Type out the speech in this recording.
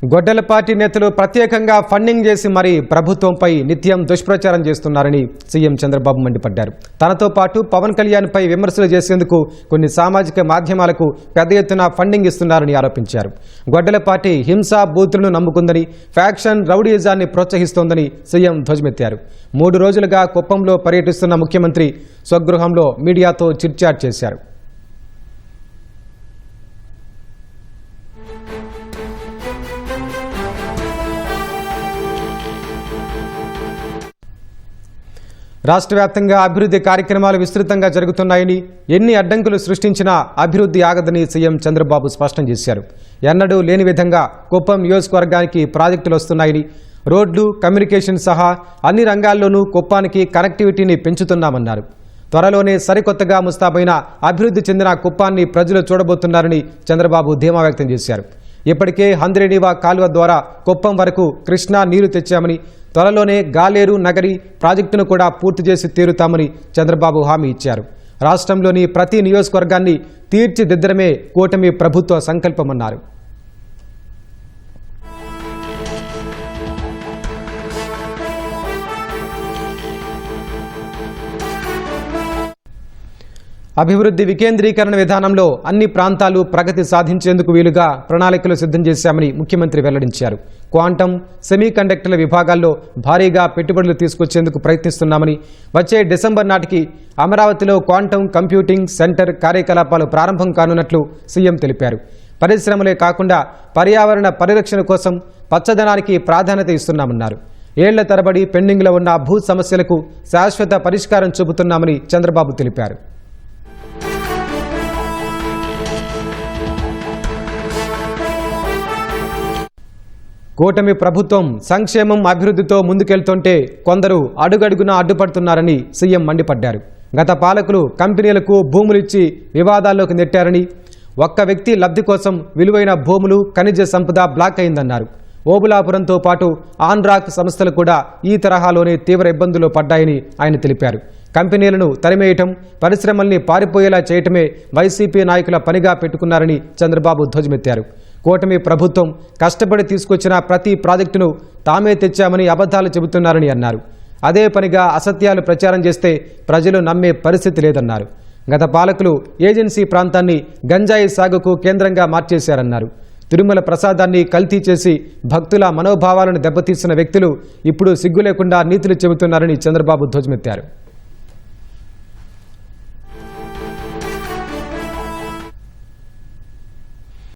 గొడ్డల party నేతలు ప్రత్యేకంగా funding చేసి మరి ప్రభుత్వంపై నిత్యం దుష్ప్రచారం చేస్తున్నారని సీఎం చంద్రబాబు మండిపడ్డారు. తనతో పాటు పవన్ కళ్యాణ్పై విమర్శలు చేసేందుకు కొన్ని సామాజిక మాధ్యమాలకు పెద్ద ఎత్తున ఫండింగ్ ఇస్తున్నారని ఆరోపించారు. గొడ్డల పార్టీ హింసా బూతులను నమ్ముకుందని, ఫ్యాక్షన్ రౌడీయిజాన్ని ప్రోత్సహిస్తోందని సీఎం ధ్వజమెత్తారు. 3 రోజులుగా కుప్పంలో పర్యటిస్తున్న ముఖ్యమంత్రి స్వగృహంలో మీడియాతో చిట్చాట్ చేశారు. రాష్ట్ర వ్యాప్తంగా అభివృద్ధి కార్యక్రమాలు విస్తృతంగా జరుగుతున్నాయని, ఎన్ని అడ్డంకులు సృష్టించినా అభివృద్ధి ఆగదని సీఎం చంద్రబాబు స్పష్టం చేశారు. ఎన్నడూ లేని విధంగా కుప్పం నియోజకవర్గానికి ప్రాజెక్టులు వస్తున్నాయని, రోడ్లు, కమ్యూనికేషన్ సహా అన్ని రంగాల్లోనూ కుప్పానికి కనెక్టివిటీని పెంచుతున్నామన్నారు. త్వరలోనే సరికొత్తగా ముస్తాబైన అభివృద్ధి చెందిన కుప్పాన్ని ప్రజలు చూడబోతున్నారని చంద్రబాబు ధీమా వ్యక్తం చేశారు. ఇప్పటికే హంద్రేనీవా కాలువ ద్వారా కుప్పం వరకు కృష్ణా నీరు తెచ్చామని, త్వరలోనే గాలేరు నగరి ప్రాజెక్టును కూడా పూర్తి చేసి తీరుతామని చంద్రబాబు హామీ ఇచ్చారు. రాష్ట్రంలోని ప్రతి నియోజకవర్గాన్ని తీర్చిదిద్దడమే కూటమి ప్రభుత్వ సంకల్పమన్నారు. అభివృద్ధి వికేంద్రీకరణ విధానంలో అన్ని ప్రాంతాలు ప్రగతి సాధించేందుకు వీలుగా ప్రణాళికలు సిద్ధం చేశామని ముఖ్యమంత్రి వెల్లడించారు. క్వాంటం, సెమీకండక్టర్ల విభాగాల్లో భారీగా పెట్టుబడులు తీసుకొచ్చేందుకు ప్రయత్నిస్తున్నామని, వచ్చే డిసెంబర్ నాటికి అమరావతిలో క్వాంటం కంప్యూటింగ్ సెంటర్ కార్యకలాపాలు ప్రారంభం కానున్నట్లు సీఎం తెలిపారు. పరిశ్రమలే కాకుండా పర్యావరణ పరిరక్షణ కోసం పచ్చదనానికి ప్రాధాన్యత ఇస్తున్నామన్నారు. ఏళ్ల తరబడి పెండింగ్లో ఉన్న భూ సమస్యలకు శాశ్వత పరిష్కారం చూపుతున్నామని చంద్రబాబు తెలిపారు. కూటమి ప్రభుత్వం సంక్షేమం, అభివృద్ధితో ముందుకెళ్తుంటే కొందరు అడుగడుగునా అడ్డుపడుతున్నారని సీఎం మండిపడ్డారు. గత పాలకులు కంపెనీలకు భూములిచ్చి వివాదాల్లోకి నెట్టారని, ఒక్క వ్యక్తి లబ్ధి కోసం విలువైన భూములు, ఖనిజ సంపద బ్లాక్ అయిందన్నారు. ఓబులాపురంతో పాటు ఆన్రాక్ సంస్థలు కూడా ఈ తరహాలోనే తీవ్ర ఇబ్బందులు పడ్డాయని ఆయన తెలిపారు. కంపెనీలను తరిమేయటం, పరిశ్రమల్ని పారిపోయేలా చేయటమే వైసీపీ నాయకుల పనిగా పెట్టుకున్నారని చంద్రబాబు ధ్వజమెత్తారు. కూటమి ప్రభుత్వం కష్టపడి తీసుకొచ్చిన ప్రతి ప్రాజెక్టును తామే తెచ్చామని అబద్ధాలు చెబుతున్నారని అన్నారు. అదే పనిగా అసత్యాలు ప్రచారం చేస్తే ప్రజలు నమ్మే పరిస్థితి లేదన్నారు. గత పాలకులు ఏజెన్సీ ప్రాంతాన్ని గంజాయి సాగుకు కేంద్రంగా మార్చేశారన్నారు. తిరుమల ప్రసాదాన్ని కల్తీ చేసి భక్తుల మనోభావాలను దెబ్బతీసిన వ్యక్తులు ఇప్పుడు సిగ్గు లేకుండా నీతులు చెబుతున్నారని చంద్రబాబు ధ్వజమెత్తారు.